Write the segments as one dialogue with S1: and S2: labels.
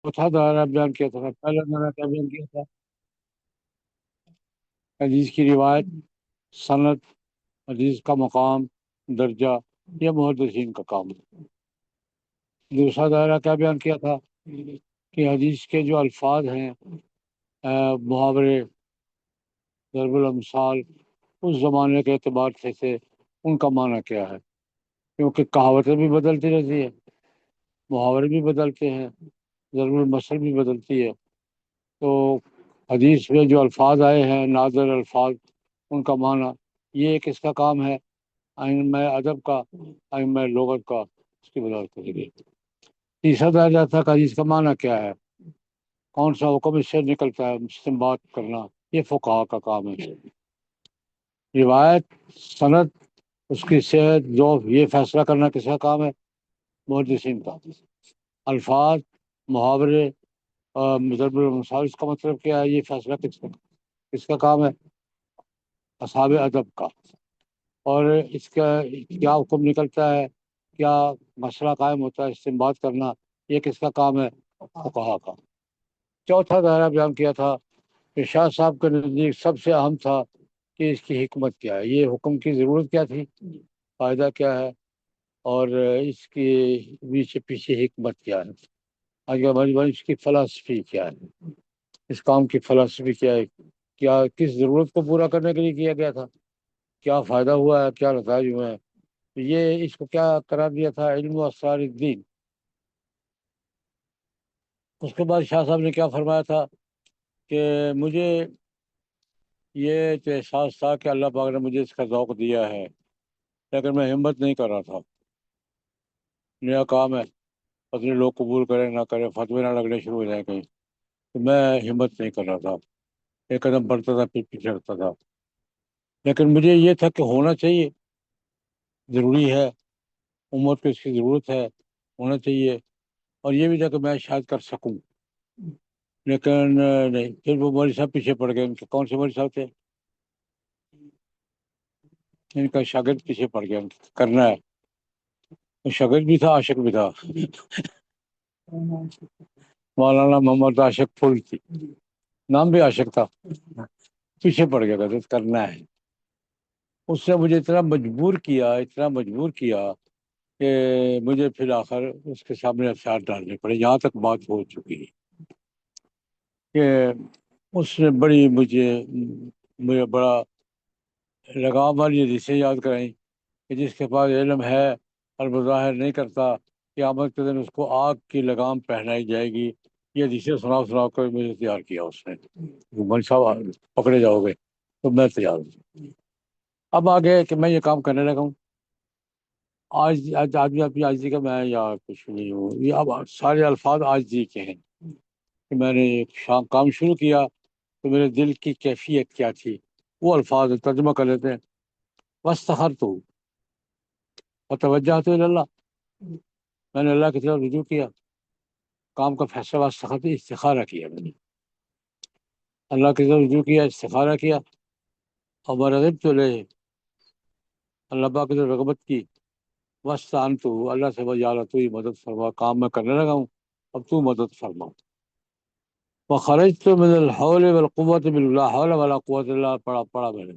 S1: چوتھا دائرہ بیان کیا تھا، پہلا دائرہ کیا بیان کیا تھا؟ حدیث کی روایت، سند، حدیث کا مقام، درجہ، یہ محدثین کا کام ہے۔ دوسرا دائرہ کیا بیان کیا تھا کہ حدیث کے جو الفاظ ہیں، محاورے، ضرب الامثال، اس زمانے کے اعتبار سے ان کا معنی کیا ہے، کیونکہ کہاوتیں بھی بدلتی رہتی ہے، محاورے بھی بدلتے ہیں، ضرب المثل بھی بدلتی ہے۔ تو حدیث میں جو الفاظ آئے ہیں، نازل الفاظ، ان کا معنی، یہ کس کا کام ہے؟ ائمہ ادب کا، ائمہ لغت کا، اس کی وضاحت کریں گے۔ تیسرا درجہ تھا کہ حدیث کا معنی کیا ہے، کون سا حکم اس سے نکلتا ہے، استنباط کرنا، یہ فقہا کا کام ہے۔ روایت، سند، اس کی صحت، ضعف، یہ فیصلہ کرنا کس کا کام ہے؟ محدثین کا۔ الفاظ، محاورے، ضرب المثال، اس کا مطلب کیا ہے، یہ فیصلہ کس کا کام ہے؟ اصحاب ادب کا۔ اور اس کا کیا حکم نکلتا ہے، کیا مسئلہ قائم ہوتا ہے، استنباط کرنا، یہ کس کا کام ہے؟ فقہا کا۔ چوتھا دائرہ بیان کیا تھا کہ شاہ صاحب کے نزدیک سب سے اہم تھا کہ اس کی حکمت کیا ہے، یہ حکم کی ضرورت کیا تھی، فائدہ کیا ہے، اور اس کی پیچھے حکمت کیا ہے، آگے اس کی فلسفی کیا ہے، اس کام کی فلسفی کیا ہے، کیا کس ضرورت کو پورا کرنے کے لیے کیا گیا تھا، کیا فائدہ ہوا ہے، کیا نتائج ہوئے ہیں۔ یہ اس کو کیا قرار دیا تھا؟ علم و اسرار الدین۔ اس کے بعد شاہ صاحب نے کیا فرمایا تھا کہ مجھے یہ تو احساس تھا کہ اللہ پاک نے مجھے اس کا ذوق دیا ہے، لیکن میں ہمت نہیں کر رہا تھا، نیا کام ہے، پتہ نہیں لوگ قبول کریں نہ کریں، فتوے نہ لگنے شروع ہو جائیں کہیں، تو میں ہمت نہیں کر رہا تھا، ایک قدم بڑھتا تھا پھر پیچھے ہٹتا تھا، لیکن مجھے یہ تھا کہ ہونا چاہیے، ضروری ہے، امت کو اس کی ضرورت ہے، ہونا چاہیے، اور یہ بھی تھا کہ میں شاید کر سکوں، لیکن نہیں۔ پھر وہ مولوی صاحب پیچھے پڑ گئے، ان کے کون سے مولوی صاحب تھے؟ ان کا شاگرد پیچھے پڑ گیا، کرنا ہے، شاگرد بھی تھا، عاشق بھی تھا، مولانا محمد عاشق پھول تھی، نام بھی عاشق تھا، پیچھے پڑ گیا، کہتے کرنا ہے۔ اس نے مجھے اتنا مجبور کیا کہ مجھے پھر آخر اس کے سامنے ہتھیار ڈالنے پڑے، یہاں تک بات ہو چکی کہ اس نے مجھے بڑا لگام والی حدیثیں یاد کرائیں کہ جس کے پاس علم ہے اور بظاہر نہیں کرتا، قیامت کے دن اس کو آگ کی لگام پہنائی جائے گی۔ یہ حدیثیں سنا کر مجھے تیار کیا اس نے، مول صاحب پکڑے جاؤ گے تو میں تیار ہوں۔ اب آگے کہ میں یہ کام کرنے لگا ہوں، آج آدمی اپنی عاجزی کا، میں یا کچھ نہیں ہوں، یہ اب سارے الفاظ عاجزی کے ہیں کہ میں نے ایک کام شروع کیا تو میرے دل کی کیفیت کیا تھی، وہ الفاظ ترجمہ کر لیتے ہیں۔ واستخرت وتوجہت الی اللہ، میں نے اللہ کی طرف رجوع کیا، کام کا فیصلہ، واستخرت استخارہ کیا، میں نے اللہ کی طرف رجوع کیا، استخارہ کیا، اور ورغبت الیہ، اللہ پاک کی طرف رغبت کی، واستعنت، اللہ سے بس، یا اللہ تو ہی مدد فرما، کام میں کرنے لگا ہوں، اب تو مدد فرما۔ وخرجت من الحول والقوت باللہ، حول ولا قوت الا پڑا میں نے،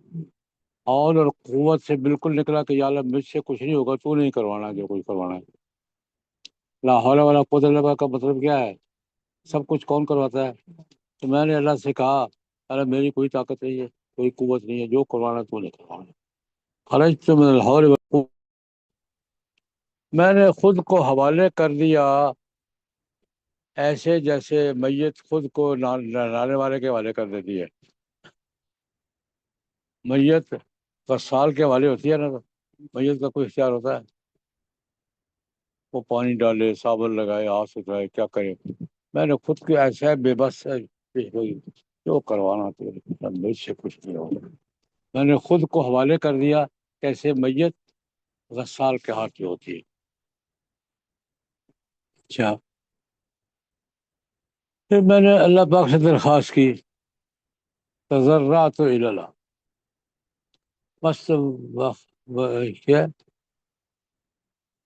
S1: حول اور قوت سے بالکل نکلا کہ یا اللہ مجھ سے کچھ نہیں ہوگا، تو نہیں کروانا جو کچھ کروانا ہے۔ لا حول ولا قوت الا باللہ کا مطلب کیا ہے؟ سب کچھ کون کرواتا ہے؟ تو میں نے اللہ سے کہا، اللہ میری کوئی طاقت نہیں ہے، کوئی قوت نہیں ہے، جو کروانا تو نہیں کروانا۔ خرجت من الحول والقوت، میں نے خود کو حوالے کر دیا، ایسے جیسے میت خود کو نہلانے والے کے حوالے کر دیتی ہے۔ میت غسال کے حوالے ہوتی ہے نا، تو میت کا کوئی اختیار ہوتا ہے؟ وہ پانی ڈالے، صابن لگائے، ہاتھ اٹھائے، کیا کرے؟ میں نے خود کو ایسا بے بس جو کروانا تو مجھ سے کچھ نہیں ہوگا، میں نے خود کو حوالے کر دیا کیسے میت غسال کے ہاتھ میں ہوتی ہے۔ اچھا، پھر میں نے اللہ پاک سے درخواست کی، تضرعت الی اللہ، بس کیا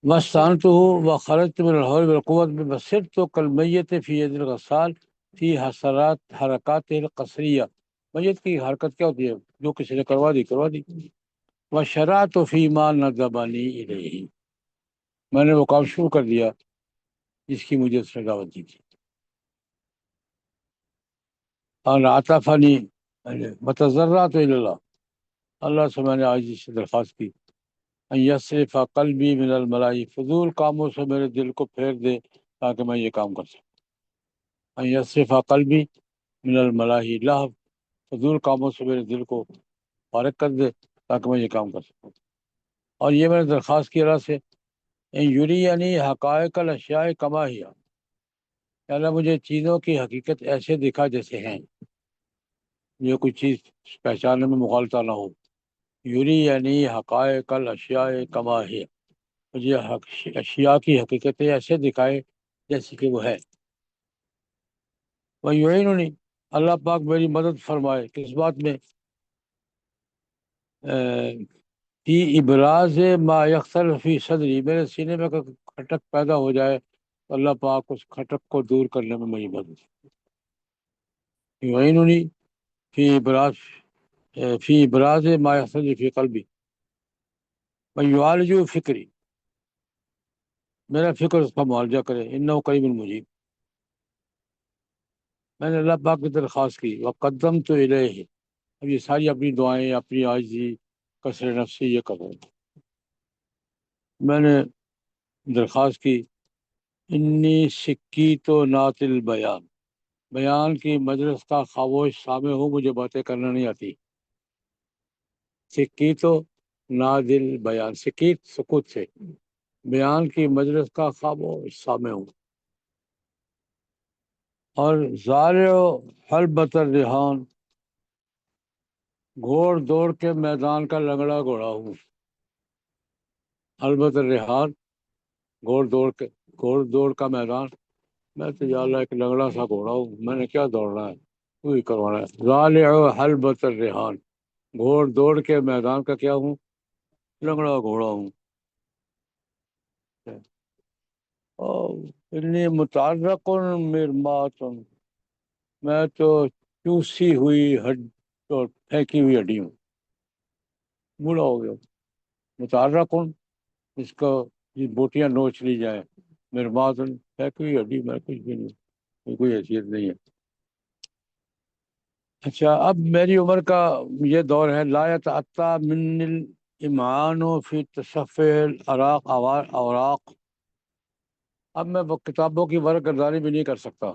S1: وَاسْتَعَنْتُهُ وَخَرَجْتُ مِنَ الْحَوْلِ وَالْقُوَّةِ فَصِرْتُ كَالْمَيِّتِ فِي يَدِ الْغَسَّالِ فِي حرکاتِ القصریہ. میت کی حرکت کیا ہوتی ہے؟ جو کسی نے کروا دی وَشَرَعْتُ فِي مَا نَدَبَنِي إِلَيْهِ. میں نے وہ کام شروع کر دیا جس کی مجھے اس نے دعوت دی تھی. اور عطفنی وتضرعت إلى اللہ. اللہ سے میں نے عاجزی سے درخواست کی ان یصرف قلبی من الملائی، فضول کاموں سے میرے دل کو پھیر دے تاکہ میں یہ کام کر سکوں. ان یصرف قلبی من الملائی، اللہ فضول کاموں سے میرے دل کو فارغ کر دے تاکہ میں یہ کام کر سکوں. اور یہ میں نے درخواست کی اللہ سے ان یرینی حقائق الاشیاء کما ہی، اللہ مجھے چیزوں کی حقیقت ایسے دکھا جیسے ہیں، یہ کوئی چیز پہچاننے میں مغالطہ نہ ہو. یرینی حقائق الاشیاء کما ہی، مجھے اشیاء کی حقیقتیں ایسے دکھائے جیسے کہ وہ ہے. وَيُعِينُنِي، اللہ پاک میری مدد فرمائے کس بات میں؟ فی ابراز ما یختل فی صدری، میرے سینے میں کوئی کھٹک پیدا ہو جائے تو اللہ پاک اس کھٹک کو دور کرنے میں میری مدد. یعیننی فی ابراز ما یختل فی قلبی ویعالج فکری، میرا فکر اس کا معالجہ کرے. انہ قریب مجیب، میں نے اللہ پاک کی درخواست کی. وقدمت الیہ، اب یہ ساری اپنی دعائیں، اپنی عاجزی، کسر نفسی یہ کر رہے ہیں. میں نے درخواست کی انی سکیت نعت البیان، بیان کی مجلس کا خاموش سامع ہوں، مجھے باتیں کرنا نہیں آتی. سکیت نعت البیان، سکیت سکوت سے، بیان کی مجلس کا خاموش سامع ہوں. اور زارع حلبۃ الریحان، گھوڑ دوڑ کے میدان کا لنگڑا گھوڑا ہوں. حلبۃ الریحان، گھوڑ دوڑ کا میدان. میں تو یا اللہ ایک لنگڑا سا گھوڑا ہوں، میں نے کیا دوڑنا ہے، تو ہی کروانا ہے. ذالع حلبۃ الریحان، گھوڑ دوڑ کے میدان کا کیا ہوں؟ لنگڑا گھوڑا ہوں. انی متعرق مرمات، میں تو چوسی ہوئی اور پھینکی ہوئی ہڈی ہوں، بوڑھا ہو گیا. متعرق، اس کو یہ بوٹیاں نوچ لی جائیں. مرمات، پھینکی ہوئی ہڈی، میں کچھ بھی نہیں، کوئی حیثیت نہیں ہے. اچھا، اب میری عمر کا یہ دور ہے. لا یتعطی من الامعان فی تصفح اوراق، اب میں کتابوں کی ورق گردانی بھی نہیں کر سکتا.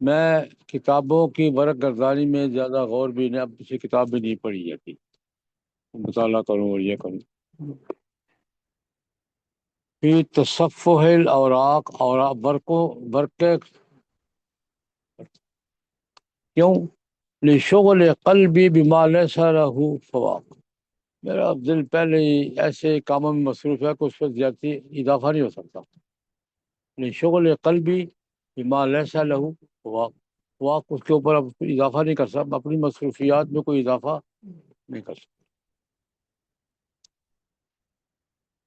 S1: میں کتابوں کی ورق گردانی میں زیادہ غور بھی نہیں، اب کسی کتاب بھی نہیں پڑھی جاتی، مطالعہ کروں اور یہ کروں. فی تصفح الاوراق، اور برقے کیوں؟ لشغل قلبی بما لیس لہ فواق، میرا دل پہلے ہی ایسے کاموں میں مصروف ہے کہ اس پر زیادتی اضافہ نہیں ہو سکتا. لشغل قلبی بما لیس لہ فواق، فواق اس کے اوپر اب اضافہ نہیں کر سکتا، اپنی مصروفیات میں کوئی اضافہ نہیں کر سکتا.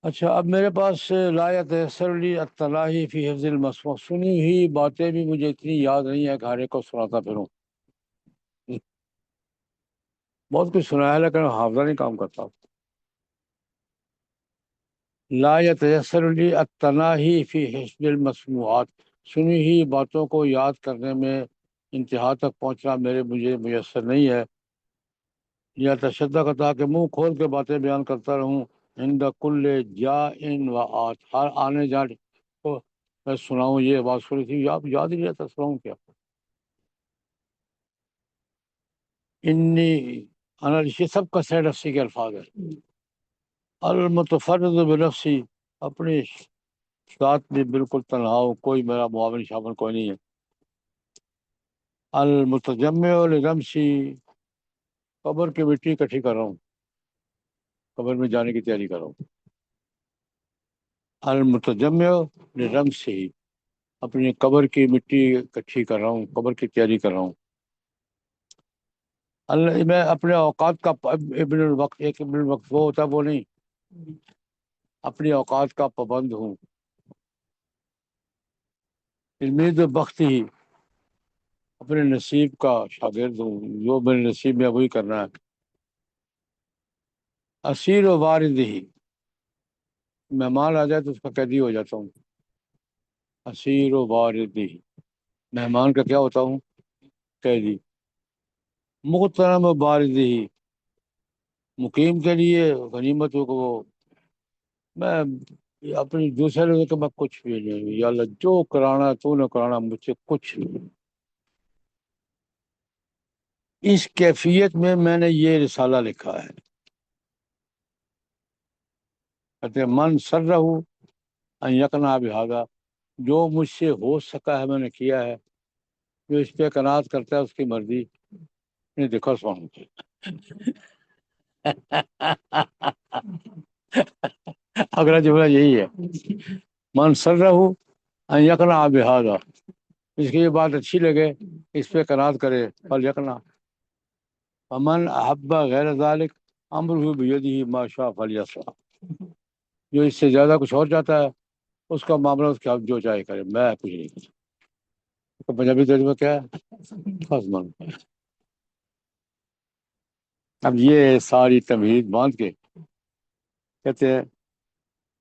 S1: اچھا، اب میرے پاس لا یتیسر لی التلاہی فی حفظ المسموع، سنی ہوئی باتیں بھی مجھے اتنی یاد نہیں ہے کہ ہر ایک کو سناتا پھروں. بہت کچھ سنایا لیکن حافظہ نہیں کام کرتا. لا یتیسر لی التلاہی فی حفظ المسموعات، سنی ہوئی باتوں کو یاد کرنے میں انتہا تک پہنچنا مجھے میسر نہیں ہے. یا تشدد کا تھا کہ منہ کھول کے باتیں بیان کرتا رہوں. عند کل جائن و آت، ہر آنے جانے کو میں سناؤں. یہ بات سنی تھی، آپ یاد ہی نہیں رہتا، سناؤں کیا. انی انا، یہ سب کا سیر نفسی کے الفاظ ہے. المتفرد بنفسی، اپنی ذات میں بالکل تنہا ہوں، کوئی میرا معاون شامل کوئی نہیں ہے. المتجمع لنفسی، قبر کی مٹی اکٹھی کر رہا ہوں، قبر میں جانے کی تیاری کر رہا ہوں. المتجمع لنفسی، اپنی قبر کی مٹی اکٹھی کر رہا ہوں، قبر کی تیاری کر رہا ہوں. میں اپنے اوقات کا ابن الوقت، ایک ابن الوقت وہ ہوتا ہے وہ نہیں، اپنی اوقات کا پابند ہوں، امید بخت ہی اپنے نصیب کا شاگرد ہوں، جو میرے نصیب میں وہی کرنا ہے، اسیر و وارد ہی مہمان آ جائے تو اس کا قیدی ہو جاتا ہوں، اسیر و وارد ہی مہمان کا کیا ہوتا ہوں، قیدی، محترم و بارد ہی مقیم کے لیے غنیمتوں کو میں اپنی دوسرے لوگوں کے میں کچھ بھی نہیں ہوں، یا اللہ جو کرانا تو نے کرانا، مجھ سے کچھ نہیں۔ اس کیفیت میں نے یہ رسالہ لکھا ہے، کہتے ہیں من سر رہو یقنا بہذا، جو مجھ سے ہو سکا ہے میں نے کیا ہے، جو اس پہ قناعت کرتا ہے اس کی مرضی نہیں دیکھا سن اگلا جملہ یہی ہے، من سر رہو یقنا بہذا، اس کی یہ بات اچھی لگے اس پہ قناعت کرے، فل یقنا، ومن احب غیر ذلک امرہ بیدہ ما شاء فلیصنع، جو اس سے زیادہ کچھ اور چاہتا ہے اس کا معاملہ اس کے ہاتھ جو چاہے کرے، میں کچھ نہیں کر سکتا۔ پنجابی ترجمہ کیا ہے؟ خاص مان۔ اب یہ ساری تمہید باندھ کے کہتے ہیں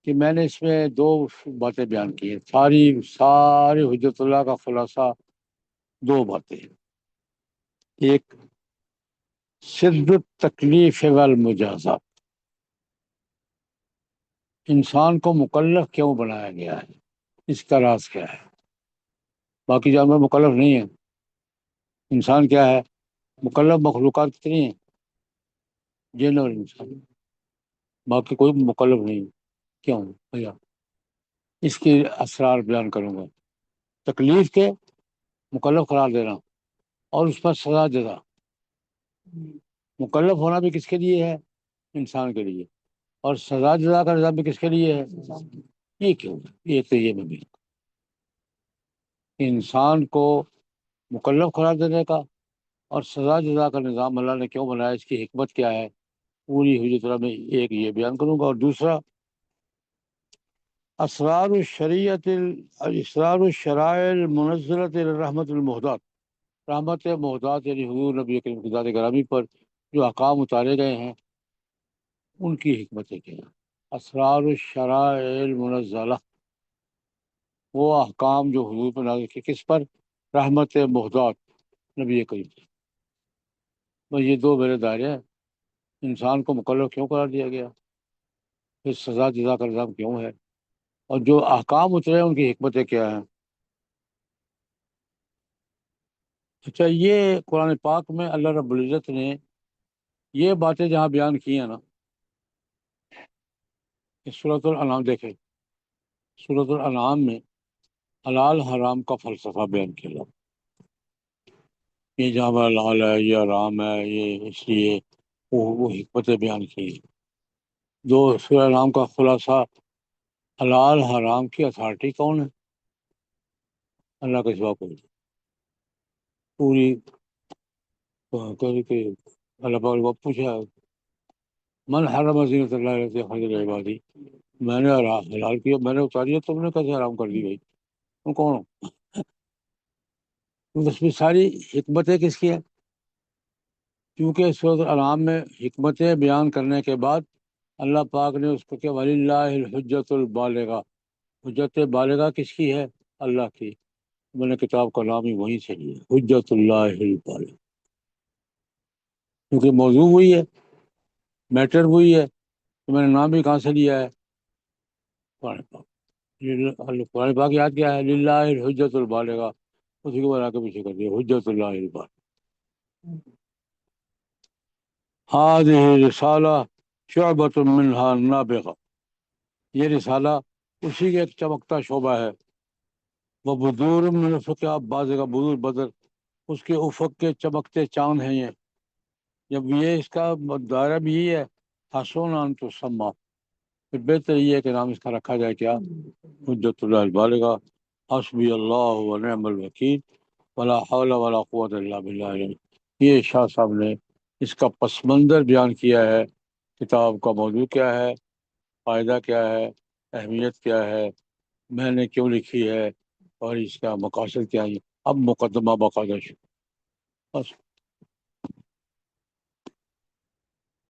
S1: کہ میں نے اس میں دو باتیں بیان کی ہیں، ساری حجت اللہ کا خلاصہ دو باتیں ہیں، ایک شدت تکلیف والمجازات، انسان کو مکلف کیوں بنایا گیا ہے، اس کا راز کیا ہے، باقی جانور مکلف نہیں ہیں، انسان کیا ہے، مکلف مخلوقات کتنی ہیں، جن اور انسان، باقی کوئی مکلف نہیں، کیوں بھیا، اس کے اسرار بیان کروں گا، تکلیف کے مکلف قرار دینا اور اس پر سزا جزا، مکلف ہونا بھی کس کے لیے ہے، انسان کے لیے، اور سزا جزا کا نظام بھی کس کے لیے ہے، یہ کیوں، یہ تو یہ بھی انسان کو مکلف قرار دینے کا اور سزا جزا کا نظام اللہ نے کیوں بنایا، اس کی حکمت کیا ہے، پوری حجت اللہ میں ایک یہ بیان کروں گا، اور دوسرا اسرار الشرائع المنزلۃ الرحمت المہدات، رحمت مہدات یعنی حضور نبی کریم کی ذات گرامی پر جو احکام اتارے گئے ہیں ان کی حکمتیں کیا ہیں، اسرار الشرائع المنزلہ، وہ احکام جو حضور پر نازل کی، کس پر، رحمت مہدات نبی کریم، بس یہ دو میرے دائرے ہیں، انسان کو مکلف کیوں قرار دیا گیا، پھر سزا جزا کا نظام کیوں ہے، اور جو احکام اترے ہیں ان کی حکمتیں کیا ہیں۔ اچھا، یہ قرآن پاک میں اللہ رب العزت نے یہ باتیں جہاں بیان کی ہیں نا، سورۃ الانعام دیکھیں، سورۃ الانعام میں حلال حرام کا فلسفہ بیان کیا، یہ جہاں پر حلال ہے، یہ حرام ہے، یہ اس لیے وہ حکمتیں بیان کی، جو سورہ انعام کا خلاصہ، حلال حرام کی اتھارٹی کون ہے، اللہ کے سوا کوئی نہیں، پوری کہ اللہ پاک نے پوچھا من حرم زینت اللہ التی اخرج لعبادہ، میں نے حلال کیا، میں نے اتاری ہے، تم نے کیسے حرام کر دی گئی، تم کون ہو، اس میں ساری حکمتیں کس کی ہیں، کیونکہ سورۃ الانعام میں حکمتیں بیان کرنے کے بعد اللہ پاک نے اس کو کہ وَلِلَّهِ الْحُجَّةُ الْبَالِغَةُ، حجت بالغہ کس کی ہے، اللہ کی، میں نے کتاب کا نام ہی وہیں سے لیا، حجت اللہ البالغ، کیونکہ موضوع وہی ہے، میٹر وہی ہے، تو میں نے نام بھی کہاں سے لیا ہے، قرآن پاک، قرآن پاک یاد کیا ہے، للہ الحجت البالغہ، اسی کو بنا کے پیچھے کر دیا، حجت اللہ البالغ، هذه رسالہ شعبۃ منہا نابغہ، یہ رسالہ اسی کا ایک چمکتا شعبہ ہے، وہ بدور من افق، بعض کا بدور بدر، اس کے افق کے چمکتے چاند ہیں یہ، جب یہ اس کا دائرہ بھی یہ ہے، حسون ان تسمى، پھر بہتر یہ ہے کہ نام اس کا رکھا جائے کیا، حجت اللہ البالغہ، حسبی اللہ ونعم الوکیل، ولا حول ولا قوت الا باللہ۔ یہ شاہ صاحب نے اس کا پس منظر بیان کیا ہے، کتاب کا موضوع کیا ہے، فائدہ کیا ہے، اہمیت کیا ہے، میں نے کیوں لکھی ہے، اور اس کا مقاصد کیا ہے، اب مقدمہ باقاعدہ شروع، بس